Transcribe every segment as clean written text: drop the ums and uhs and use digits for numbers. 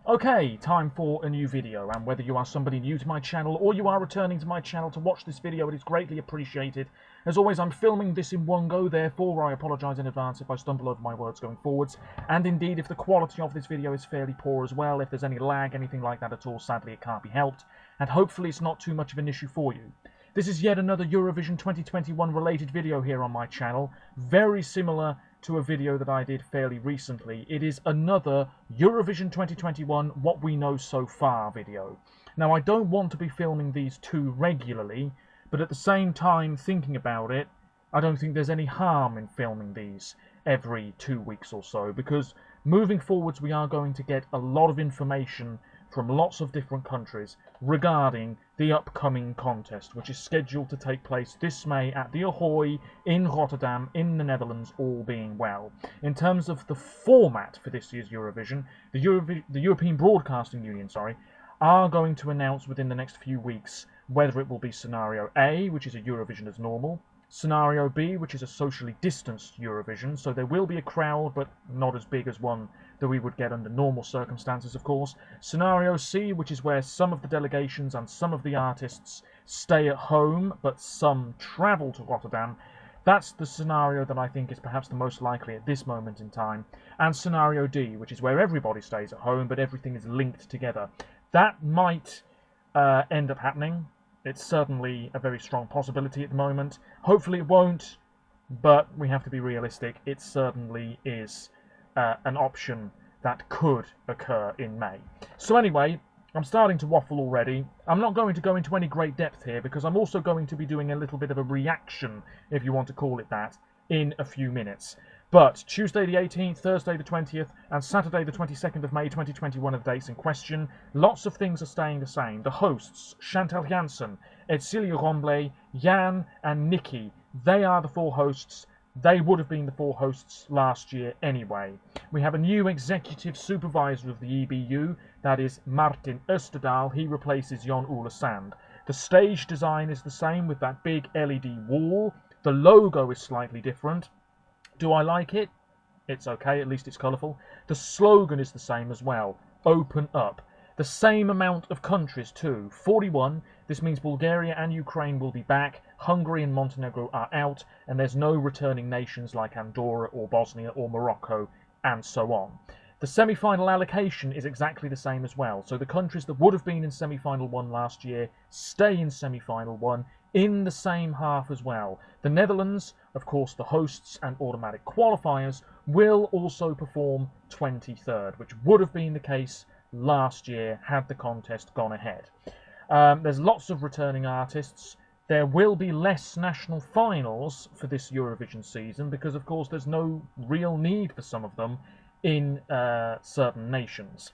Okay, time for a new video, and whether you are somebody new to my channel or you are returning to my channel to watch this video, it is greatly appreciated. As always, I'm filming this in one go, therefore I apologise in advance if I stumble over my words going forwards, and indeed if the quality of this video is fairly poor as well. If there's any lag, anything like that at all, sadly it can't be helped, and hopefully it's not too much of an issue for you. This is yet another Eurovision 2021 related video here on my channel, very similar to a video that I did fairly recently. It is another Eurovision 2021 What We Know So Far video. Now, I don't want to be filming these too regularly, but at the same time, thinking about it, I don't think there's any harm in filming these every 2 weeks or so, because moving forwards we are going to get a lot of information from lots of different countries regarding the upcoming contest, which is scheduled to take place this May at the Ahoy in Rotterdam in the Netherlands, all being well. In terms of the format for this year's Eurovision, the European Broadcasting Union, are going to announce within the next few weeks whether it will be Scenario A, which is a Eurovision as normal, Scenario B, which is a socially distanced Eurovision, so there will be a crowd, but not as big as one that we would get under normal circumstances, of course. Scenario C, which is where some of the delegations and some of the artists stay at home, but some travel to Rotterdam. That's the scenario that I think is perhaps the most likely at this moment in time. And Scenario D, which is where everybody stays at home, but everything is linked together. That might end up happening. It's certainly a very strong possibility at the moment. Hopefully it won't, but we have to be realistic. It certainly is an option that could occur in May. So anyway, I'm starting to waffle already. I'm not going to go into any great depth here because I'm also going to be doing a little bit of a reaction, if you want to call it that, in a few minutes. But Tuesday the 18th, Thursday the 20th, and Saturday the 22nd of May 2021 are the dates in question. Lots of things are staying the same. The hosts, Chantal Jansen, Edcilia Rombley, Jan and Nikki, they are the four hosts. They would have been the four hosts last year anyway. We have a new executive supervisor of the EBU, that is Martin Österdahl. He replaces Jon Ole Sand. The stage design is the same with that big LED wall. The logo is slightly different. Do I like it? It's okay, at least it's colourful. The slogan is the same as well. Open up. The same amount of countries too. 41. This means Bulgaria and Ukraine will be back. Hungary and Montenegro are out. And there's no returning nations like Andorra or Bosnia or Morocco and so on. The semi-final allocation is exactly the same as well. So the countries that would have been in semi-final 1 last year stay in semi-final 1 in the same half as well. The Netherlands, of course the hosts and automatic qualifiers, will also perform 23rd, which would have been the case last year had the contest gone ahead. There's lots of returning artists. There will be less national finals for this Eurovision season because of course there's no real need for some of them in certain nations.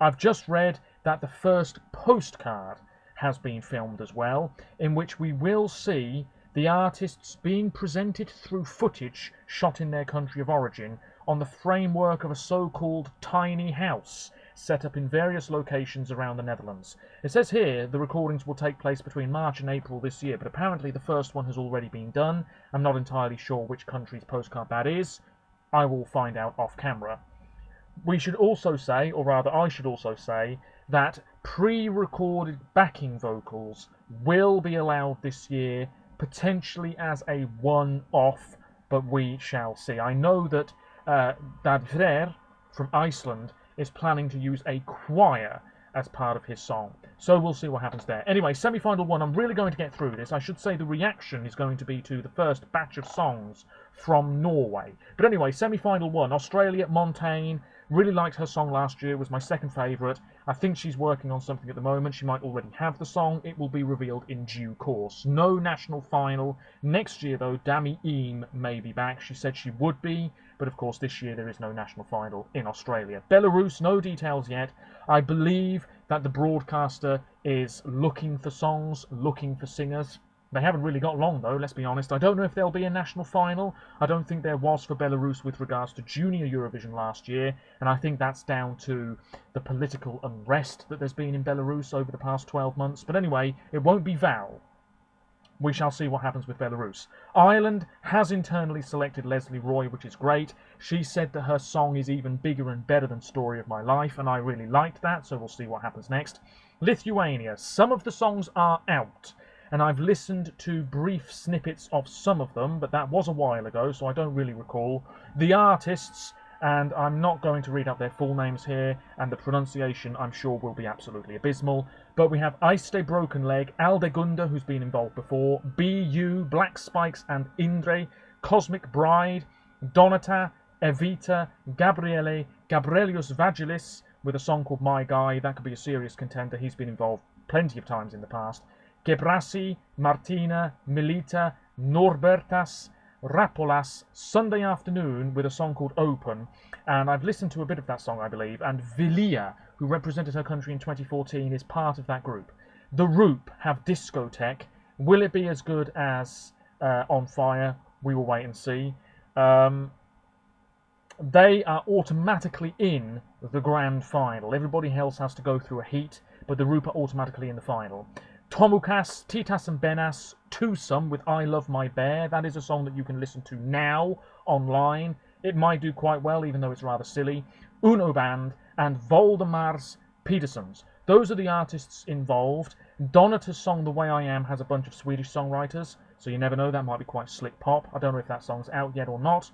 I've just read that the first postcard has been filmed as well, in which we will see the artists being presented through footage shot in their country of origin on the framework of a so-called tiny house set up in various locations around the Netherlands. It says here the recordings will take place between March and April this year, but apparently the first one has already been done. I'm not entirely sure which country's postcard that is. I will find out off camera. We should also say, or rather I should also say, that pre-recorded backing vocals will be allowed this year, potentially as a one-off, but we shall see. I know that Dadfreyr from Iceland is planning to use a choir as part of his song, so we'll see what happens there. Anyway, semi-final 1, I'm really going to get through this. I should say the reaction is going to be to the first batch of songs from Norway. But anyway, semi-final 1, Australia, Montaigne. Really liked her song last year, was my second favourite. I think she's working on something at the moment. She might already have the song. It will be revealed in due course. No national final. Next year, though, Dami Eam may be back. She said she would be, but of course this year there is no national final in Australia. Belarus, no details yet. I believe that the broadcaster is looking for songs, looking for singers. They haven't really got long, though, let's be honest. I don't know if there'll be a national final. I don't think there was for Belarus with regards to Junior Eurovision last year, and I think that's down to the political unrest that there's been in Belarus over the past 12 months. But anyway, it won't be Val. we shall see what happens with Belarus. Ireland has internally selected Leslie Roy, which is great. She said that her song is even bigger and better than Story of My Life, and I really liked that, so we'll see what happens next. Lithuania, some of the songs are out, and I've listened to brief snippets of some of them, but that was a while ago, so I don't really recall. The artists, and I'm not going to read out their full names here, and the pronunciation I'm sure will be absolutely abysmal, but we have Aiste Broken Leg, Aldegunda, who's been involved before, BU, Black Spikes and Indre, Cosmic Bride, Donata, Evita, Gabriele, Gabrielius Vagilis, with a song called My Guy. That could be a serious contender. He's been involved plenty of times in the past. Gebrasi, Martina, Milita, Norbertas, Rapolas, Sunday Afternoon, with a song called Open, and I've listened to a bit of that song, I believe, and Vilia, who represented her country in 2014, is part of that group. The Roop have Discotheque. Will it be as good as On Fire? We will wait and see. They are automatically in the grand final. Everybody else has to go through a heat, but the Roop are automatically in the final. Tomukas, Titas and Benas, Twosome with I Love My Bear. That is a song that you can listen to now online. It might do quite well, even though it's rather silly. Uno Band and Voldemars Petersons. Those are the artists involved. Donata's song The Way I Am has a bunch of Swedish songwriters, so you never know, that might be quite slick pop. I don't know if that song's out yet or not.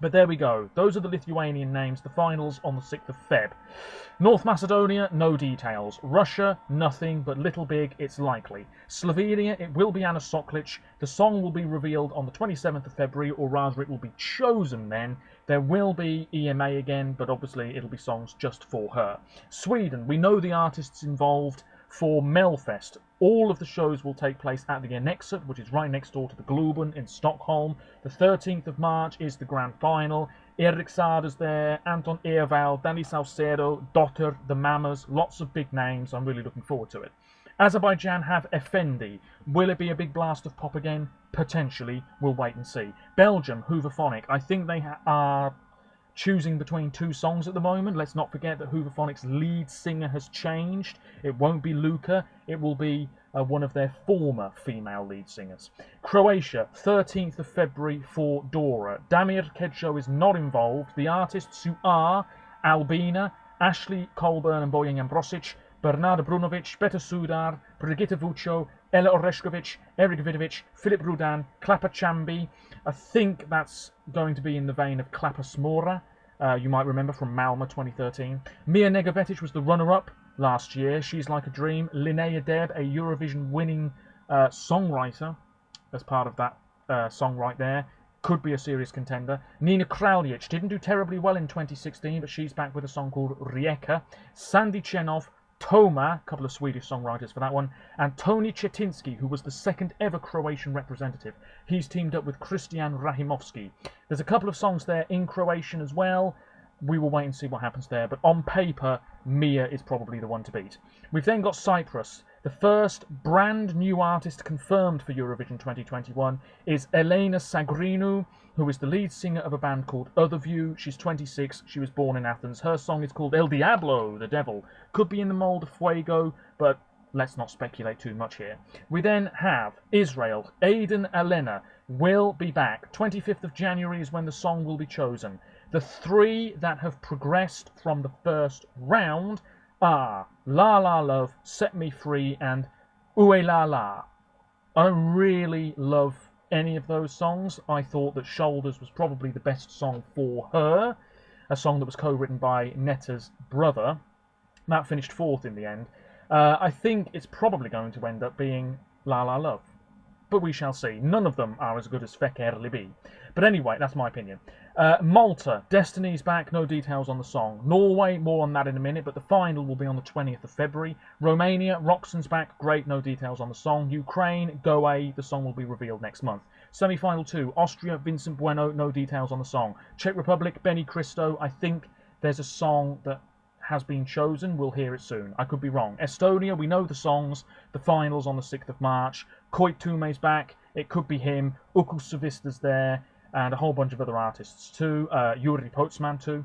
But there we go. Those are the Lithuanian names. The finals on the 6th of Feb. North Macedonia, no details. Russia, nothing, but Little Big, it's likely. Slovenia, it will be Anna Soklic. The song will be revealed on the 27th of February, or rather it will be chosen then. There will be EMA again, but obviously it'll be songs just for her. Sweden, we know the artists involved for Melfest. All of the shows will take place at the Annexet, which is right next door to the Globen in Stockholm. The 13th of March is the grand final. Erik Sader's there, Anton Ewald, Danny Saucedo, Dotter, the Mamas, lots of big names. I'm really looking forward to it. Azerbaijan have Effendi. Will it be a big blast of pop again? Potentially. We'll wait and see. Belgium, Hooverphonic. I think they are choosing between two songs at the moment. Let's not forget that Hooverphonic's lead singer has changed. It won't be Luca. It will be one of their former female lead singers. Croatia, 13th of February for Dora. Damir Kedjo is not involved. The artists who are Albina, Ashley Colburn and Bojan Ambrosic, Bernarda Brunovic, Beta Sudar, Brigitte Vuccio, Ella Oreshkovic, Erik Vidovic, Filip Rudan, Klapa Chambi. I think that's going to be in the vein of Klapa Smora. You might remember from Malmö 2013. Mia Negovetic was the runner-up last year. She's Like a Dream. Linnea Deb, a Eurovision winning songwriter, as part of that song right there, could be a serious contender. Nina Kraljic didn't do terribly well in 2016, but she's back with a song called Rijeka. Sandy Chenov, Toma, a couple of Swedish songwriters for that one, and Tony Chetinsky, who was the second ever Croatian representative. He's teamed up with Christian Rahimovski. There's a couple of songs there in Croatian as well. We will wait and see what happens there, but on paper, Mia is probably the one to beat. We've then got Cyprus. The first brand new artist confirmed for Eurovision 2021 is Elena Sagrinou, who is the lead singer of a band called Otherview. She's 26, she was born in Athens. Her song is called El Diablo, the Devil. Could be in the mold of Fuego, but let's not speculate too much here. We then have Israel. Aidan Elena will be back. 25th of January is when the song will be chosen. The three that have progressed from the first round are La La Love, Set Me Free, and Ue La La. I don't really love any of those songs. I thought that Shoulders was probably the best song for her, a song that was co-written by Netta's brother. That finished fourth in the end. I think it's probably going to end up being La La Love, but we shall see. None of them are as good as Feker Libi. But anyway, that's my opinion. Malta, Destiny's back, no details on the song. Norway, more on that in a minute, but the final will be on the 20th of February. Romania, Roxanne's back, great, no details on the song. Ukraine, Goe, the song will be revealed next month. Semi-final 2, Austria, Vincent Bueno, no details on the song. Czech Republic, Benny Cristo, I think there's a song that has been chosen, we'll hear it soon. I could be wrong. Estonia, we know the songs, the finals on the 6th of March. Koit Tume's back, it could be him. Uku Savista's there, and a whole bunch of other artists too. Yuri Potsman too.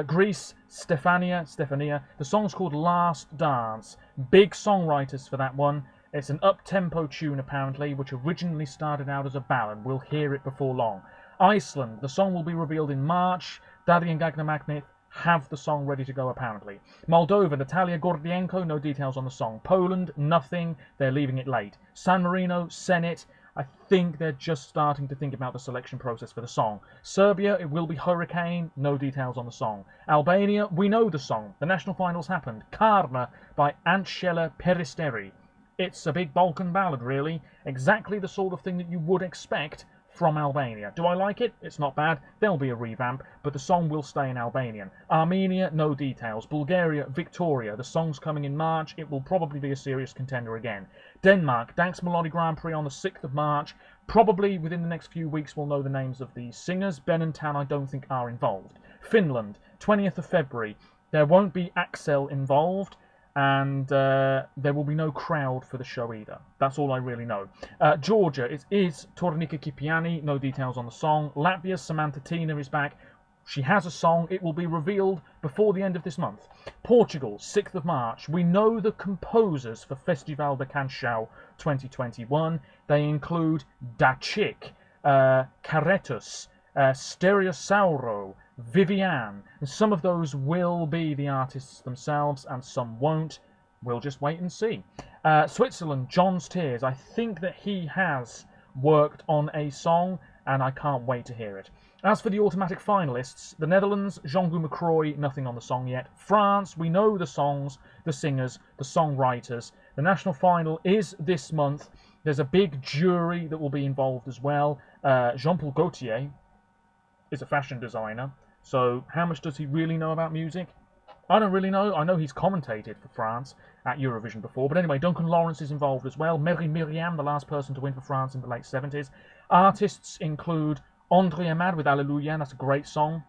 Greece, Stefania. The song's called Last Dance. Big songwriters for that one. It's an up-tempo tune, apparently, which originally started out as a ballad. We'll hear it before long. Iceland, the song will be revealed in March. Daddy and Gagna Magnet have the song ready to go, apparently. Moldova, Natalia Gordienko, no details on the song. Poland, nothing. They're leaving it late. San Marino, Senate. I think they're just starting to think about the selection process for the song. Serbia, it will be Hurricane, no details on the song. Albania, we know the song. The national finals happened. Karma by Antshela Peristeri. It's a big Balkan ballad, really. Exactly the sort of thing that you would expect from Albania. Do I like it? It's not bad. There'll be a revamp, but the song will stay in Albanian. Armenia, no details. Bulgaria, Victoria. The song's coming in March. It will probably be a serious contender again. Denmark, Dansk Melodi Grand Prix on the 6th of March. Probably within the next few weeks we'll know the names of the singers. Ben and Tan I don't think are involved. Finland, 20th of February. There won't be Axel involved, and there will be no crowd for the show either. That's all I really know. Georgia, it is Tornika Kipiani, no details on the song. Latvia's Samantha Tina is back. She has a song. It will be revealed before the end of this month. Portugal, 6th of March. We know the composers for Festival de Canção 2021. They include Dacic, Caretus, Stereosauro, Viviane. And some of those will be the artists themselves and some won't. We'll just wait and see. Switzerland, John's Tears. I think that he has worked on a song and I can't wait to hear it. As for the automatic finalists, the Netherlands, Jean-Guy McCroy, nothing on the song yet. France, we know the songs, the singers, the songwriters. The national final is this month. There's a big jury that will be involved as well. Jean-Paul Gaultier is a fashion designer, so how much does he really know about music? I don't really know. I know he's commentated for France at Eurovision before, but anyway, Duncan Lawrence is involved as well. Mary Myriam, the last person to win for France in the late 70s. Artists include André Amad with Alleluia, that's a great song.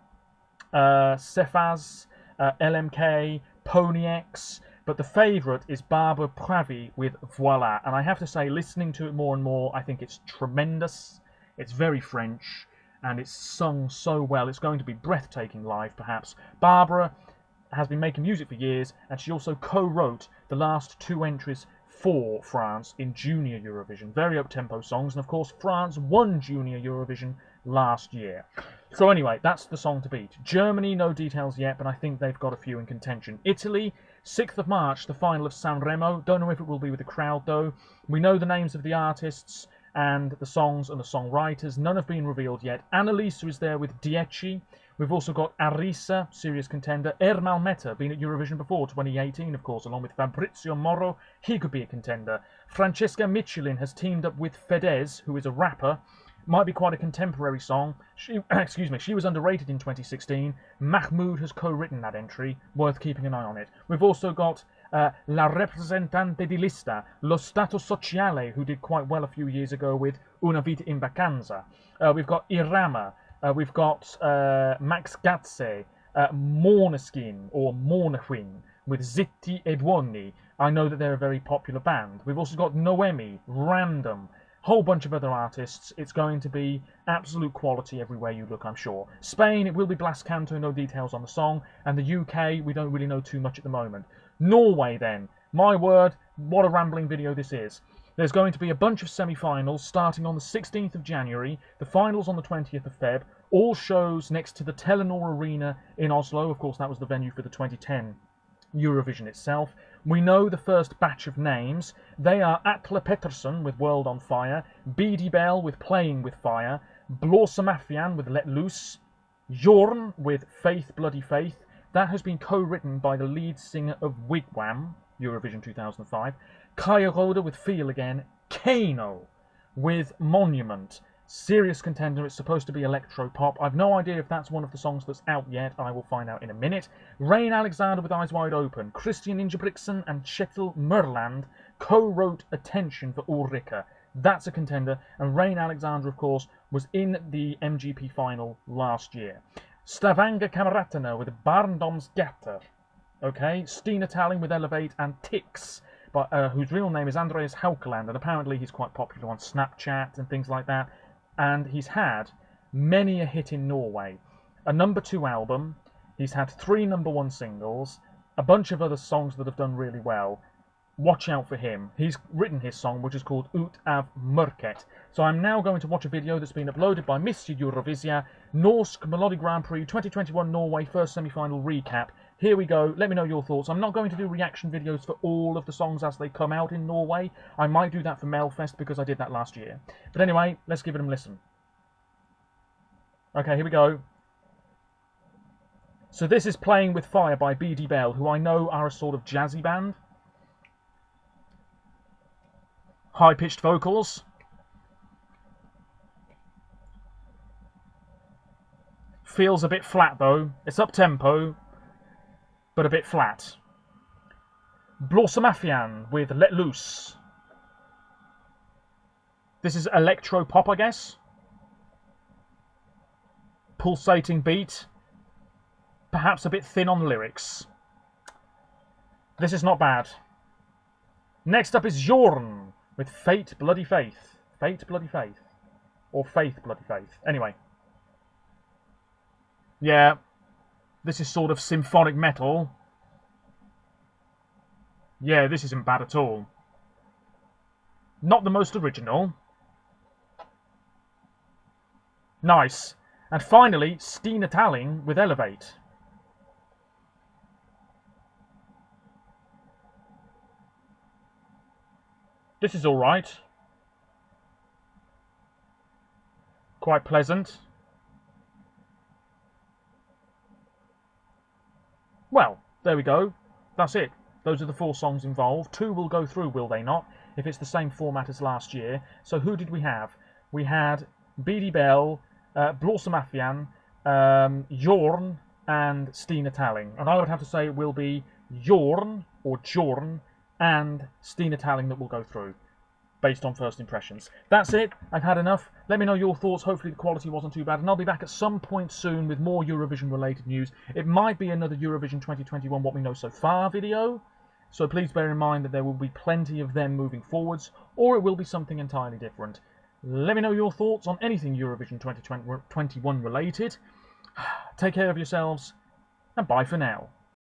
Cephas, LMK, Pony X, but the favourite is Barbara Pravi with Voila. And I have to say, listening to it more and more, I think it's tremendous. It's very French, and it's sung so well. It's going to be breathtaking live, perhaps. Barbara has been making music for years, and she also co-wrote the last two entries for France in Junior Eurovision. Very up-tempo songs, and of course France won Junior Eurovision last year. So anyway, that's the song to beat. Germany, no details yet, but I think they've got a few in contention. Italy, 6th of March, the final of Sanremo. Don't know if it will be with the crowd, though. We know the names of the artists and the songs and the songwriters. None have been revealed yet. Annalisa is there with Dieci. We've also got Arisa, serious contender. Ermal Meta, been at Eurovision before, 2018, of course, along with Fabrizio Moro. He could be a contender. Francesca Michelin has teamed up with Fedez, who is a rapper. Might be quite a contemporary song. She was underrated in 2016. Mahmoud has co-written that entry. Worth keeping an eye on it. We've also got La Rappresentante di Lista, Lo Stato Sociale, who did quite well a few years ago with Una Vita in Vacanza. We've got Irama. We've got Max Gazze, Måneskin, or Måneskin, with Zitti e Buoni. I know that they're a very popular band. We've also got Noemi, Random, whole bunch of other artists. It's going to be absolute quality everywhere you look, I'm sure. Spain, it will be Blas Canto, no details on the song. And the UK, we don't really know too much at the moment. Norway, then. My word, what a rambling video this is. There's going to be a bunch of semi-finals starting on the 16th of January, the finals on the 20th of Feb, all shows next to the Telenor Arena in Oslo. Of course, that was the venue for the 2010 Eurovision itself. We know the first batch of names. They are Atle Pettersson with World on Fire, Beady Bell with Playing with Fire, Blåsemafian with Let Loose, Jorn with Faith Bloody Faith. That has been co-written by the lead singer of Wigwam, Eurovision 2005, Kaya Roda with Feel Again, Kano with Monument. Serious contender. It's supposed to be electro-pop. I've no idea if that's one of the songs that's out yet. I will find out in a minute. Rain Alexander with Eyes Wide Open. Christian Ingebrigtsen and Kjetil Mørland co-wrote Attention for Ulrika. That's a contender. And Rain Alexander, of course, was in the MGP final last year. Stavanger Kameratene with Barndomsgatter. Okay, Stina Tallinn with Elevate, and Tix, whose real name is Andreas Haukeland, and apparently he's quite popular on Snapchat and things like that. And he's had many a hit in Norway. A #2 album, he's had 3 #1 singles, a bunch of other songs that have done really well. watch out for him. He's written his song, which is called Ut av Mørket. So I'm now going to watch a video that's been uploaded by Mr. Eurovision, Norsk Melodi Grand Prix 2021 Norway first semi-final recap. Here we go. Let me know your thoughts. I'm not going to do reaction videos for all of the songs as they come out in Norway. I might do that for Melfest because I did that last year. But anyway, let's give it a listen. Okay, here we go. So this is Playing with Fire by BD Bell, who I know are a sort of jazzy band. High-pitched vocals. Feels a bit flat though. It's up-tempo, but a bit flat. Blossemafian with Let Loose. This is electro-pop, I guess. Pulsating beat. Perhaps a bit thin on lyrics. This is not bad. Next up is Jorn with Fate Bloody Faith. Fate Bloody Faith. Or Faith Bloody Faith. Anyway. Yeah. This is sort of symphonic metal. Yeah, this isn't bad at all. Not the most original. Nice. And finally, Stina Talling with Elevate. This is alright. Quite pleasant. Well, there we go. That's it. Those are the 4 songs involved. 2 will go through, will they not? If it's the same format as last year. So who did we have? We had BD Bell, Blossemafian, Jorn, and Stina Talling. And I would have to say it will be Jorn, or Jorn, and Stina Talling that will go through, based on first impressions. That's it. I've had enough. Let me know your thoughts. Hopefully the quality wasn't too bad. And I'll be back at some point soon with more Eurovision-related news. It might be another Eurovision 2021 What We Know So Far video. So please bear in mind that there will be plenty of them moving forwards, or it will be something entirely different. Let me know your thoughts on anything Eurovision 2021 related. Take care of yourselves, and bye for now.